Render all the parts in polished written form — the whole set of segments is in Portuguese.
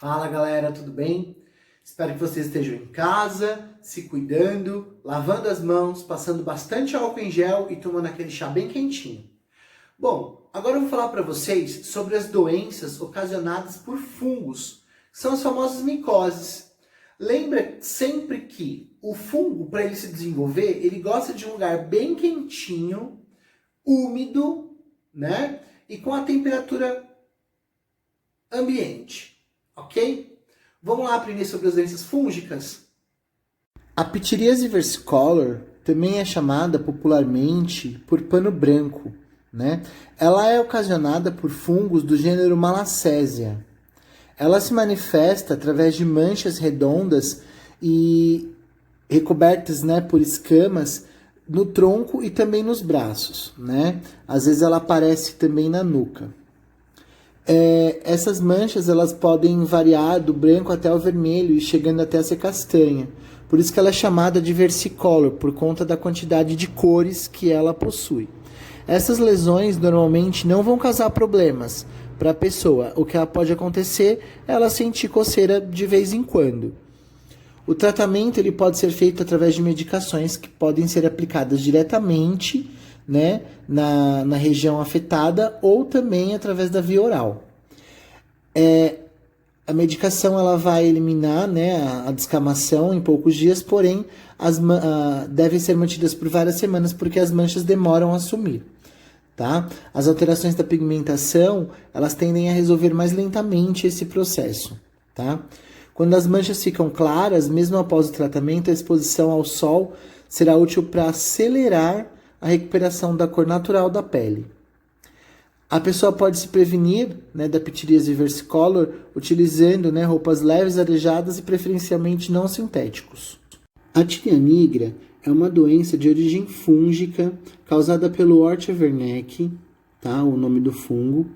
Fala galera, tudo bem? Espero que vocês estejam em casa, se cuidando, lavando as mãos, passando bastante álcool em gel e tomando aquele chá bem quentinho. Bom, agora eu vou falar para vocês sobre as doenças ocasionadas por fungos, que são as famosas micoses. Lembra sempre que o fungo, para ele se desenvolver, ele gosta de um lugar bem quentinho, úmido, né? E com a temperatura ambiente. Ok? Vamos lá aprender sobre as doenças fúngicas? A pitiríase versicolor também é chamada popularmente por pano branco, né? Ela é ocasionada por fungos do gênero Malassezia. Ela se manifesta através de manchas redondas e recobertas, né, por escamas no tronco e também nos braços, né? Às vezes ela aparece também na nuca. Essas manchas elas podem variar do branco até o vermelho e chegando até a ser castanha. Por isso que ela é chamada de versicolor, por conta da quantidade de cores que ela possui. Essas lesões normalmente não vão causar problemas para a pessoa. O que ela pode acontecer é ela sentir coceira de vez em quando. O tratamento ele pode ser feito através de medicações que podem ser aplicadas diretamente, né, na região afetada ou também através da via oral. A medicação ela vai eliminar, né, a descamação em poucos dias, porém devem ser mantidas por várias semanas porque as manchas demoram a sumir. Tá? As alterações da pigmentação elas tendem a resolver mais lentamente esse processo. Tá? Quando as manchas ficam claras, mesmo após o tratamento, a exposição ao sol será útil para acelerar a recuperação da cor natural da pele. A pessoa pode se prevenir, né, da pitiríase versicolor utilizando, né, roupas leves, arejadas e preferencialmente não sintéticos. A tinea nigra é uma doença de origem fúngica causada pelo Hortia Wernicke, tá, o nome do fungo.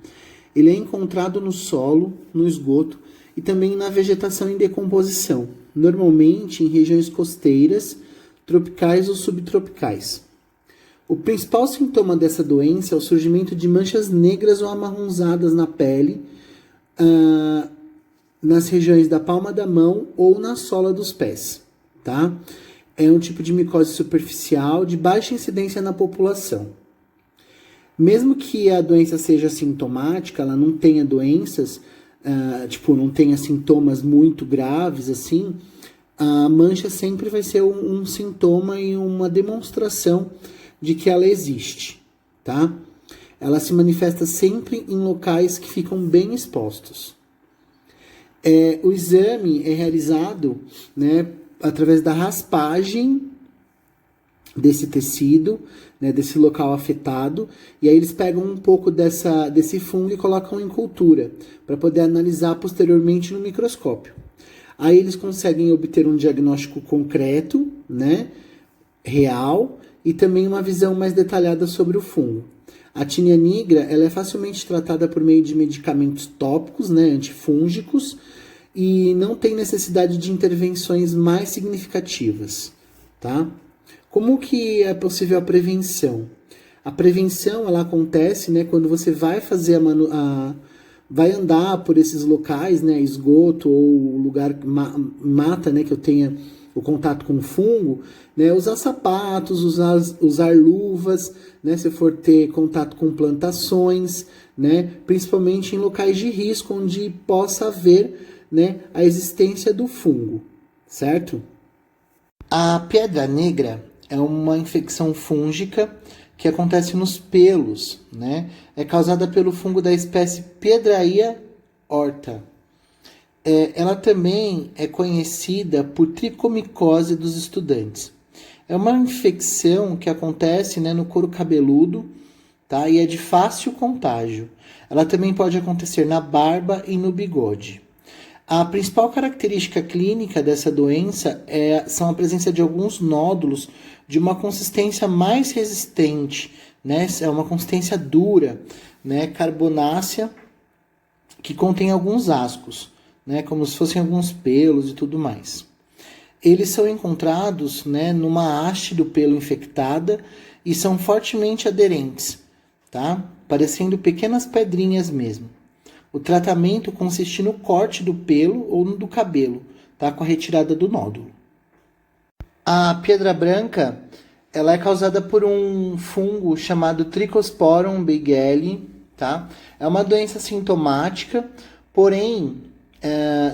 Ele é encontrado no solo, no esgoto e também na vegetação em decomposição, normalmente em regiões costeiras, tropicais ou subtropicais. O principal sintoma dessa doença é o surgimento de manchas negras ou amarronzadas na pele, nas regiões da palma da mão ou na sola dos pés. Tá? É um tipo de micose superficial de baixa incidência na população. Mesmo que a doença seja sintomática, ela não tenha doenças, não tenha sintomas muito graves assim, a mancha sempre vai ser um sintoma e uma demonstração de que ela existe, tá? Ela se manifesta sempre em locais que ficam bem expostos. O exame é realizado, né, através da raspagem desse tecido, né, desse local afetado, e aí eles pegam um pouco desse fungo e colocam em cultura, para poder analisar posteriormente no microscópio. Aí eles conseguem obter um diagnóstico concreto, né, real, e também uma visão mais detalhada sobre o fungo. A tinea nigra ela é facilmente tratada por meio de medicamentos tópicos, né, antifúngicos, e não tem necessidade de intervenções mais significativas. Tá? Como que é possível a prevenção? A prevenção ela acontece, né, quando você vai fazer vai andar por esses locais, né, esgoto ou lugar mata, né, que eu tenha o contato com o fungo, né, usar sapatos, usar luvas, né, se for ter contato com plantações, né, principalmente em locais de risco onde possa haver, né, a existência do fungo, certo? A pedra negra é uma infecção fúngica que acontece nos pelos, né, é causada pelo fungo da espécie Piedrahia horta. Ela também é conhecida por tricomicose dos estudantes. É uma infecção que acontece, né, no couro cabeludo, tá? E é de fácil contágio. Ela também pode acontecer na barba e no bigode. A principal característica clínica dessa doença são a presença de alguns nódulos de uma consistência mais resistente, né? É uma consistência dura, né, carbonácea, que contém alguns ascos, né, como se fossem alguns pelos e tudo mais. Eles são encontrados, né, numa haste do pelo infectada e são fortemente aderentes, tá? Parecendo pequenas pedrinhas mesmo. O tratamento consiste no corte do pelo ou do cabelo, tá? Com a retirada do nódulo. A pedra branca, ela é causada por um fungo chamado Trichosporum beigeli, tá? É uma doença sintomática, porém,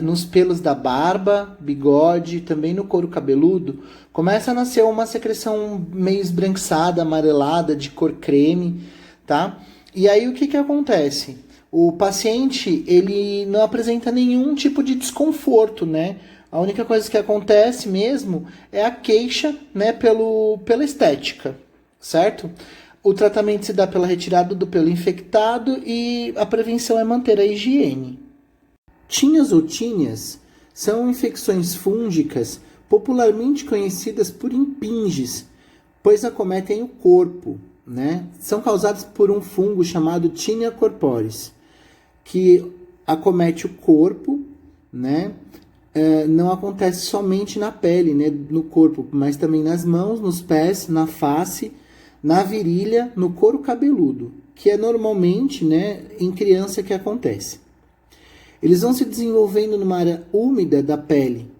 nos pelos da barba, bigode, também no couro cabeludo, começa a nascer uma secreção meio esbranquiçada, amarelada, de cor creme, tá? E aí o que acontece? O paciente, ele não apresenta nenhum tipo de desconforto, né? A única coisa que acontece mesmo é a queixa, né, pela estética, certo? O tratamento se dá pela retirada do pelo infectado e a prevenção é manter a higiene. Tinhas ou tínias são infecções fúngicas popularmente conhecidas por impinges, pois acometem o corpo, né? São causadas por um fungo chamado Tinea corporis, que acomete o corpo, né? Não acontece somente na pele, né, no corpo, mas também nas mãos, nos pés, na face, na virilha, no couro cabeludo, que é normalmente, né, em criança que acontece. Eles vão se desenvolvendo numa área úmida da pele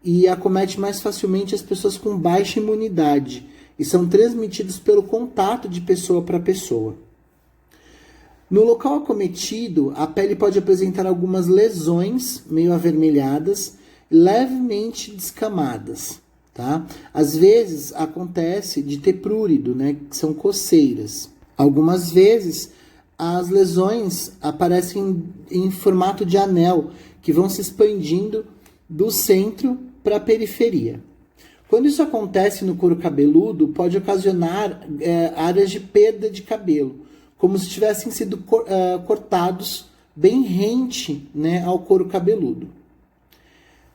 e acomete mais facilmente as pessoas com baixa imunidade e são transmitidos pelo contato de pessoa para pessoa. No local acometido, a pele pode apresentar algumas lesões meio avermelhadas, levemente descamadas, tá? Às vezes acontece de ter prurido, né, que são coceiras. Algumas vezes as lesões aparecem em formato de anel, que vão se expandindo do centro para a periferia. Quando isso acontece no couro cabeludo, pode ocasionar áreas de perda de cabelo, como se tivessem sido cortados bem rente, né, ao couro cabeludo,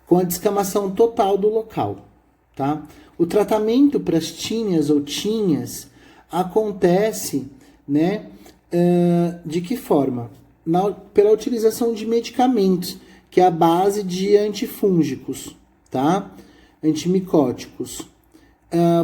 com a descamação total do local, tá? O tratamento para as tíneas ou tinhas acontece, né, de que forma? Pela utilização de medicamentos, que é a base de antifúngicos, tá? Antimicóticos.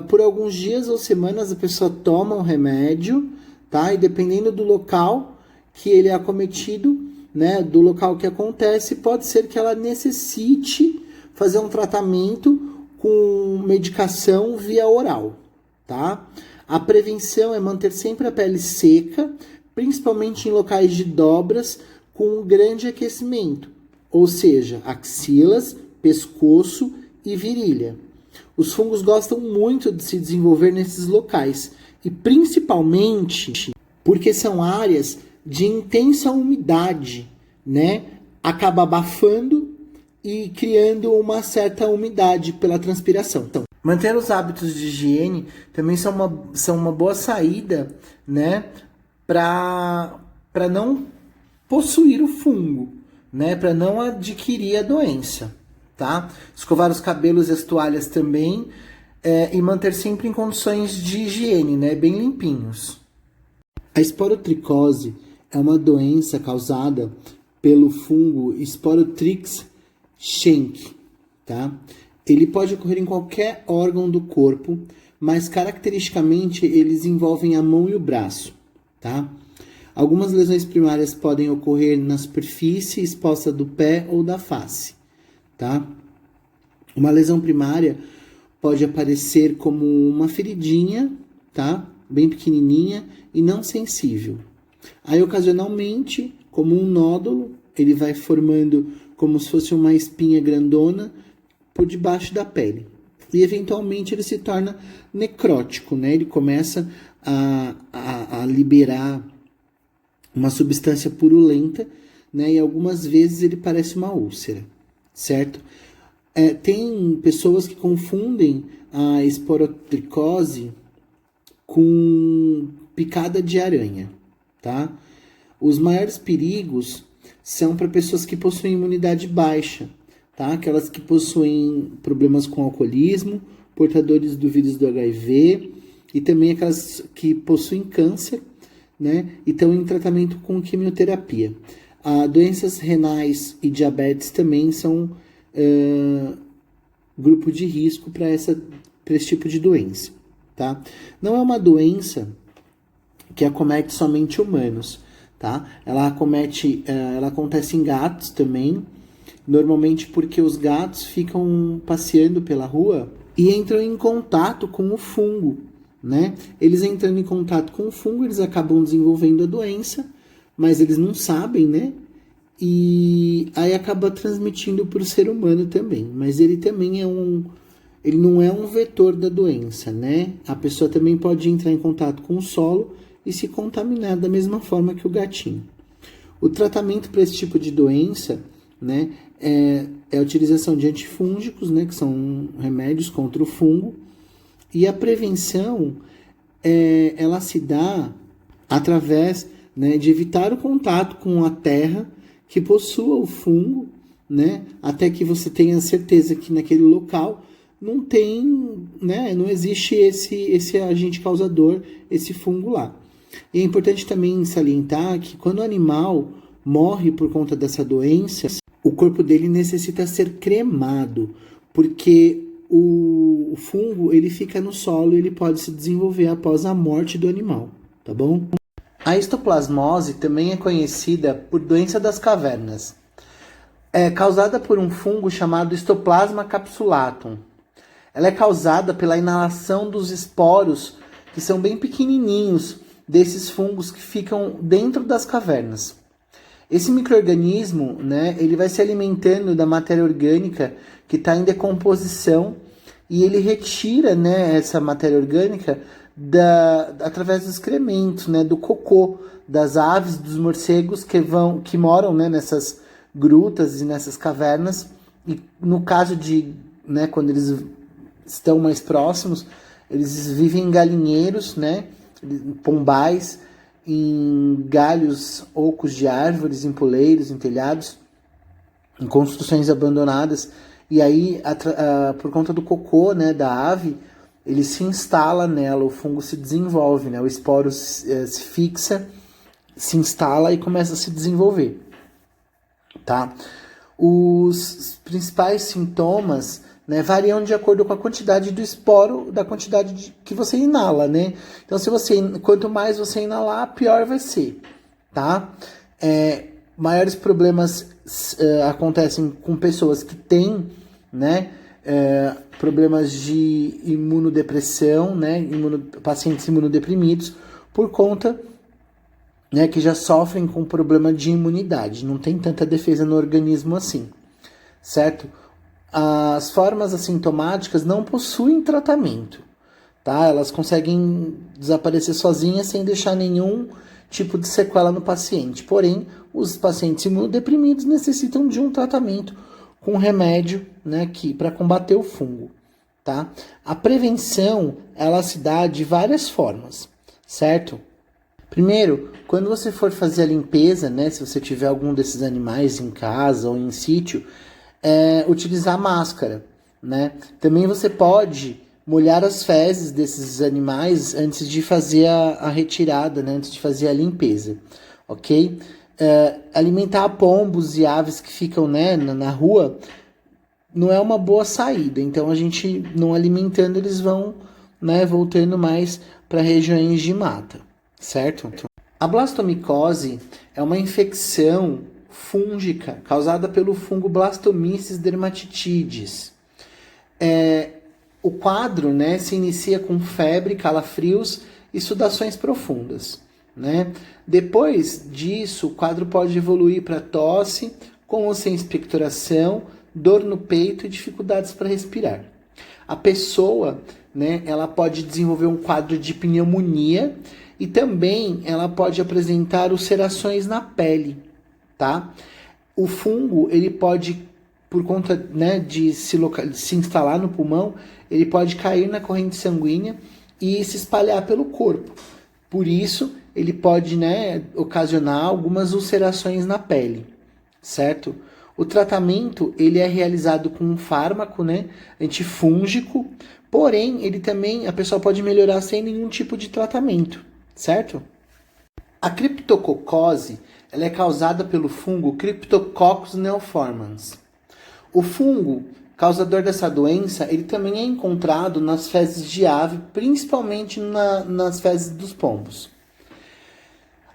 Por alguns dias ou semanas a pessoa toma o remédio, tá? E dependendo do local que ele é acometido, né, do local que acontece, pode ser que ela necessite fazer um tratamento com medicação via oral, tá? A prevenção é manter sempre a pele seca, principalmente em locais de dobras com um grande aquecimento, ou seja, axilas, pescoço e virilha. Os fungos gostam muito de se desenvolver nesses locais, e principalmente porque são áreas de intensa umidade, né? Acaba abafando e criando uma certa umidade pela transpiração. Então, manter os hábitos de higiene também são uma boa saída, né? Para não possuir o fungo, né? Para não adquirir a doença, tá? Escovar os cabelos e as toalhas também, e manter sempre em condições de higiene, né, bem limpinhos. A esporotricose é uma doença causada pelo fungo Sporotrix schenck, tá? Ele pode ocorrer em qualquer órgão do corpo, mas caracteristicamente eles envolvem a mão e o braço, tá? Algumas lesões primárias podem ocorrer na superfície exposta do pé ou da face, tá? Uma lesão primária pode aparecer como uma feridinha, tá? Bem pequenininha e não sensível. Aí, ocasionalmente, como um nódulo, ele vai formando como se fosse uma espinha grandona por debaixo da pele. E, eventualmente, ele se torna necrótico, né? Ele começa a liberar uma substância purulenta, né? E algumas vezes ele parece uma úlcera, certo? Tem pessoas que confundem a esporotricose com picada de aranha, tá? Os maiores perigos são para pessoas que possuem imunidade baixa, tá? Aquelas que possuem problemas com alcoolismo, portadores do vírus do HIV e também aquelas que possuem câncer, né? E estão em tratamento com quimioterapia. Doenças renais e diabetes também são grupo de risco para esse tipo de doença, tá? Não é uma doença que acomete somente humanos, tá? Ela acontece em gatos também, normalmente porque os gatos ficam passeando pela rua e entram em contato com o fungo, né? Eles entrando em contato com o fungo, eles acabam desenvolvendo a doença, mas eles não sabem, né? E aí acaba transmitindo para o ser humano também. Mas ele também ele não é um vetor da doença, né? A pessoa também pode entrar em contato com o solo e se contaminar da mesma forma que o gatinho. O tratamento para esse tipo de doença, né, é a utilização de antifúngicos, né, que são remédios contra o fungo. E a prevenção, ela se dá através, né, de evitar o contato com a terra que possua o fungo, né, até que você tenha certeza que naquele local não tem, né, não existe esse agente causador, esse fungo lá. E é importante também salientar que quando o animal morre por conta dessa doença, o corpo dele necessita ser cremado, porque o fungo ele fica no solo e ele pode se desenvolver após a morte do animal, tá bom? A histoplasmose também é conhecida por doença das cavernas. É causada por um fungo chamado Histoplasma capsulatum. Ela é causada pela inalação dos esporos, que são bem pequenininhos, desses fungos que ficam dentro das cavernas. Esse micro-organismo, né, ele vai se alimentando da matéria orgânica que está em decomposição e ele retira, né, essa matéria orgânica através dos excrementos, né, do cocô das aves, dos morcegos que moram, né, nessas grutas e nessas cavernas. E no caso de, né, quando eles estão mais próximos, eles vivem em galinheiros, né, pombais, em galhos ocos de árvores, em poleiros, em telhados, em construções abandonadas. E aí, por conta do cocô, né, da ave, ele se instala nela, o fungo se desenvolve, né, o esporo se fixa, se instala e começa a se desenvolver, tá? Os principais sintomas, né, variam de acordo com a quantidade do esporo, da quantidade que você inala, né? Então, quanto mais você inalar, pior vai ser, tá? Maiores problemas acontecem com pessoas que têm, né, problemas de imunodepressão, né, pacientes imunodeprimidos, por conta, né, que já sofrem com problema de imunidade, não tem tanta defesa no organismo assim, certo? As formas assintomáticas não possuem tratamento, tá? Elas conseguem desaparecer sozinhas sem deixar nenhum tipo de sequela no paciente. Porém, os pacientes imunodeprimidos necessitam de um tratamento com remédio, né, para combater o fungo, tá? A prevenção, ela se dá de várias formas, certo? Primeiro, quando você for fazer a limpeza, né, se você tiver algum desses animais em casa ou em sítio, utilizar máscara, né? Também você pode molhar as fezes desses animais antes de fazer a retirada, né? Antes de fazer a limpeza, ok? Alimentar pombos e aves que ficam, né, na rua não é uma boa saída. Então, a gente não alimentando, eles vão, né, voltando mais para regiões de mata, certo? A blastomicose é uma infecção fúngica causada pelo fungo Blastomyces dermatitidis. O quadro, né, se inicia com febre, calafrios e sudações profundas, né? Depois disso, o quadro pode evoluir para tosse, com ou sem expectoração, dor no peito e dificuldades para respirar. A pessoa, né, ela pode desenvolver um quadro de pneumonia e também ela pode apresentar ulcerações na pele, tá? O fungo, ele pode, por conta, né, de se instalar no pulmão, ele pode cair na corrente sanguínea e se espalhar pelo corpo. Por isso, ele pode, né, ocasionar algumas ulcerações na pele, certo? O tratamento, ele é realizado com um fármaco, né, antifúngico, porém, a pessoa pode melhorar sem nenhum tipo de tratamento, certo? A criptococose, ela é causada pelo fungo Cryptococcus neoformans. O fungo causador dessa doença, ele também é encontrado nas fezes de ave, principalmente nas fezes dos pombos.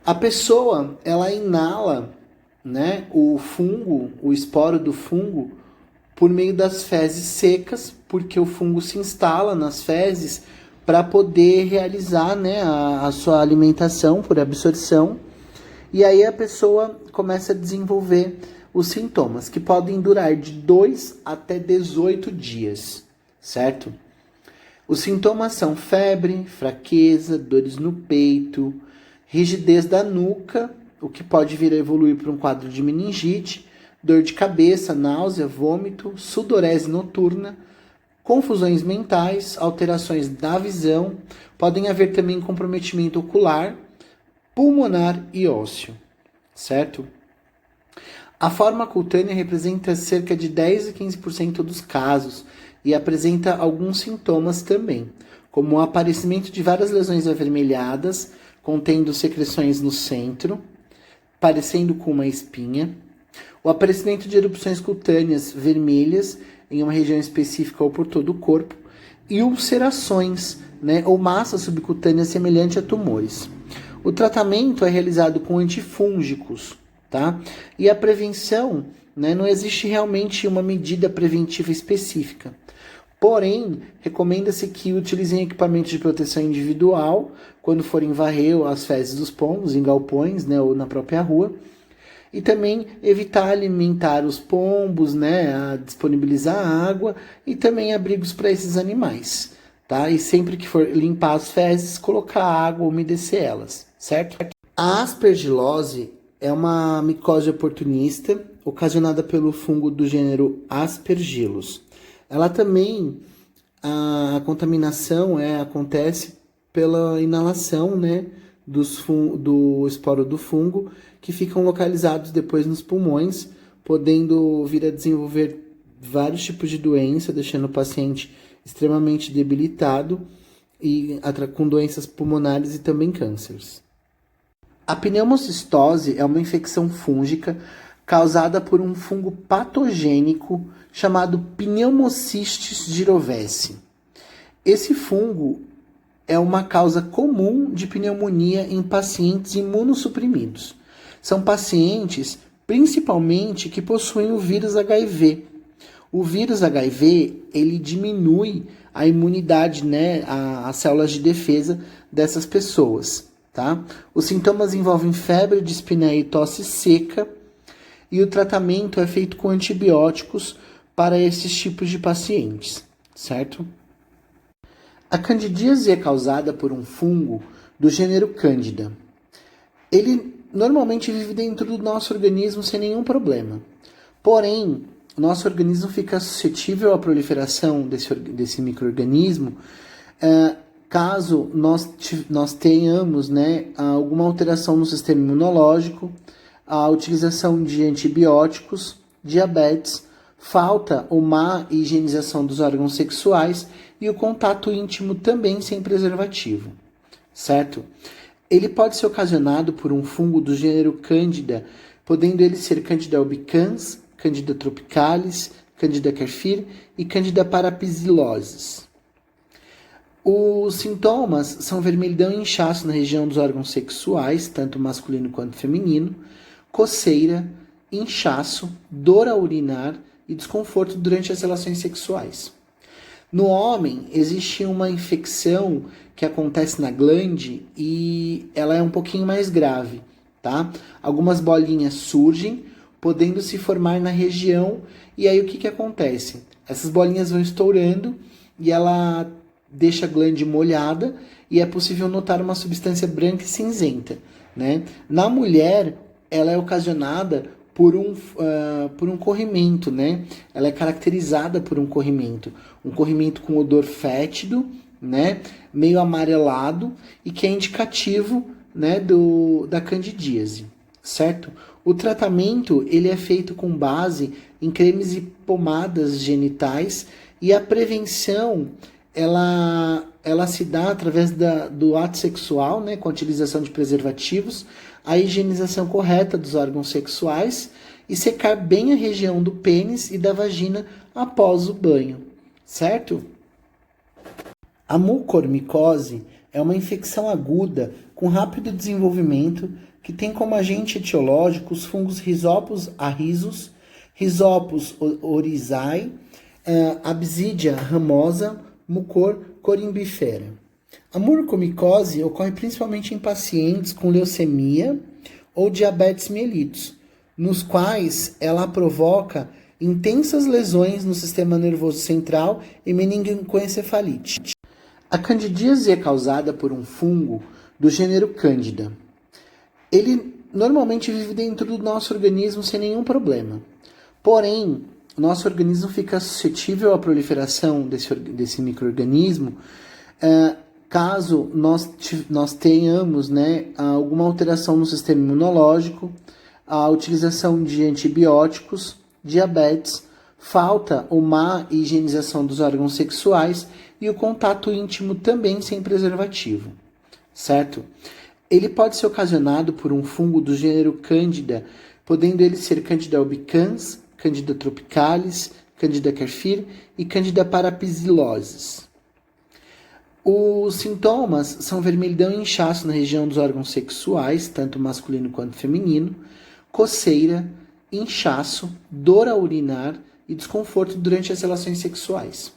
A pessoa, ela inala, né, o fungo, o esporo do fungo, por meio das fezes secas, porque o fungo se instala nas fezes para poder realizar, né, a sua alimentação por absorção. E aí a pessoa começa a desenvolver os sintomas, que podem durar de 2 até 18 dias, certo? Os sintomas são febre, fraqueza, dores no peito, rigidez da nuca, o que pode vir a evoluir para um quadro de meningite, dor de cabeça, náusea, vômito, sudorese noturna, confusões mentais, alterações da visão, podem haver também comprometimento ocular, pulmonar e ósseo, certo? A forma cutânea representa cerca de 10 a 15% dos casos e apresenta alguns sintomas também, como o aparecimento de várias lesões avermelhadas, contendo secreções no centro, parecendo com uma espinha, o aparecimento de erupções cutâneas vermelhas em uma região específica ou por todo o corpo, e ulcerações, né, ou massa subcutânea semelhante a tumores. O tratamento é realizado com antifúngicos, tá? E a prevenção, né, não existe realmente uma medida preventiva específica. Porém, recomenda-se que utilizem equipamentos de proteção individual quando forem varrer as fezes dos pombos em galpões, né, ou na própria rua. E também evitar alimentar os pombos, né, a disponibilizar água e também abrigos para esses animais, tá? E sempre que for limpar as fezes, colocar água, umedecer elas, certo? A aspergilose é uma micose oportunista ocasionada pelo fungo do gênero Aspergillus. Ela também, a contaminação acontece pela inalação, né, do esporo do fungo, que ficam localizados depois nos pulmões, podendo vir a desenvolver vários tipos de doença, deixando o paciente extremamente debilitado e com doenças pulmonares e também cânceres. A pneumocistose é uma infecção fúngica causada por um fungo patogênico chamado Pneumocystis gyrovese. Esse fungo é uma causa comum de pneumonia em pacientes imunossuprimidos. São pacientes, principalmente, que possuem o vírus HIV. O vírus HIV, ele diminui a imunidade, né, as células de defesa dessas pessoas, tá? Os sintomas envolvem febre, dispneia e tosse seca, e o tratamento é feito com antibióticos para esses tipos de pacientes, certo? A candidíase é causada por um fungo do gênero Candida. Ele normalmente vive dentro do nosso organismo sem nenhum problema. Porém, o nosso organismo fica suscetível à proliferação desse micro-organismo caso nós tenhamos, né, alguma alteração no sistema imunológico, a utilização de antibióticos, diabetes, falta ou má higienização dos órgãos sexuais e o contato íntimo também sem preservativo, certo? Ele pode ser ocasionado por um fungo do gênero Candida, podendo ele ser Candida albicans, Candida tropicalis, Candida carfir e Candida parapsilosis. Os sintomas são vermelhidão e inchaço na região dos órgãos sexuais, tanto masculino quanto feminino, coceira, inchaço, dor a urinar e desconforto durante as relações sexuais. No homem, existe uma infecção que acontece na glande e ela é um pouquinho mais grave, tá? Algumas bolinhas surgem, podendo se formar na região, e aí o que acontece? Essas bolinhas vão estourando e ela deixa a glande molhada e é possível notar uma substância branca e cinzenta, né? Na mulher, ela é ocasionada por um corrimento, né? Ela é caracterizada por um corrimento com odor fétido, né? Meio amarelado e que é indicativo, né, da candidíase, certo? O tratamento ele é feito com base em cremes e pomadas genitais e a prevenção ela se dá através do ato sexual, né, com a utilização de preservativos, a higienização correta dos órgãos sexuais e secar bem a região do pênis e da vagina após o banho, certo? A mucormicose é uma infecção aguda com rápido desenvolvimento, que tem como agente etiológico os fungos Rhizopus arrhizus, Rhizopus oryzae, Absidia ramosa, Mucor corymbifera. A mucormicose ocorre principalmente em pacientes com leucemia ou diabetes mellitus, nos quais ela provoca intensas lesões no sistema nervoso central e meningoencefalite. A candidíase é causada por um fungo do gênero Candida. Ele normalmente vive dentro do nosso organismo sem nenhum problema. Porém, nosso organismo fica suscetível à proliferação desse micro-organismo caso nós tenhamos, alguma alteração no sistema imunológico, a utilização de antibióticos, diabetes, falta ou má higienização dos órgãos sexuais e o contato íntimo também sem preservativo, certo? Ele pode ser ocasionado por um fungo do gênero Candida, podendo ele ser Candida albicans, Candida tropicalis, Candida carfir e Candida parapsilosis. Os sintomas são vermelhidão e inchaço na região dos órgãos sexuais, tanto masculino quanto feminino, coceira, inchaço, dor ao urinar e desconforto durante as relações sexuais.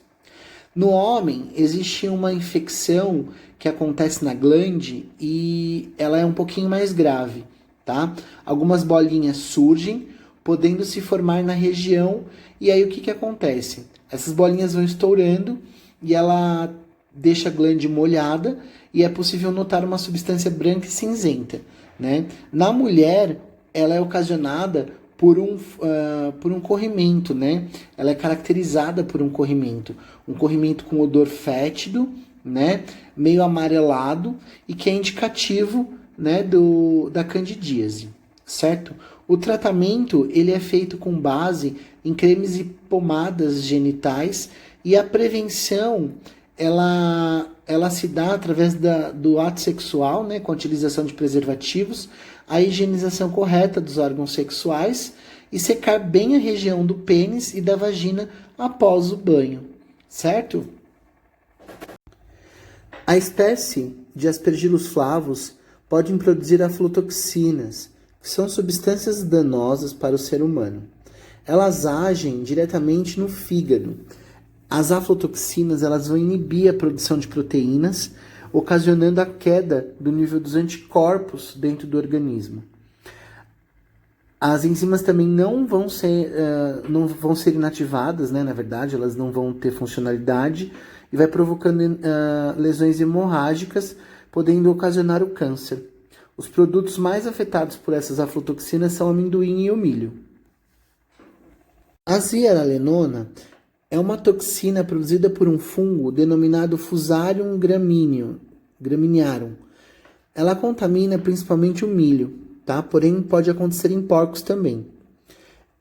No homem, existe uma infecção que acontece na glande e ela é um pouquinho mais grave, tá? Algumas bolinhas surgem, podendo se formar na região, e aí o que acontece? Essas bolinhas vão estourando e ela deixa a glande molhada e é possível notar uma substância branca e cinzenta, né? Na mulher, ela é ocasionada por um corrimento, né? Ela é caracterizada por um corrimento com odor fétido, né? Meio amarelado e que é indicativo, né, da candidíase, certo? O tratamento ele é feito com base em cremes e pomadas genitais e a prevenção ela se dá através do ato sexual, né, com a utilização de preservativos, a higienização correta dos órgãos sexuais e secar bem a região do pênis e da vagina após o banho, certo? A espécie de Aspergillus flavus pode produzir aflatoxinas, que são substâncias danosas para o ser humano. Elas agem diretamente no fígado. As aflatoxinas elas vão inibir a produção de proteínas, ocasionando a queda do nível dos anticorpos dentro do organismo. As enzimas também não vão ser inativadas, né? Na verdade, elas não vão ter funcionalidade e vai provocando lesões hemorrágicas, podendo ocasionar o câncer. Os produtos mais afetados por essas aflatoxinas são o amendoim e o milho. A zearalenona é uma toxina produzida por um fungo denominado Fusarium graminearum. Ela contamina principalmente o milho, tá? Porém, pode acontecer em porcos também.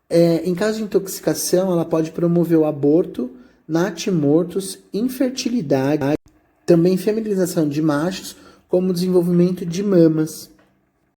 Em caso de intoxicação, ela pode promover o aborto, natimortos, infertilidade, também feminização de machos, como o desenvolvimento de mamas.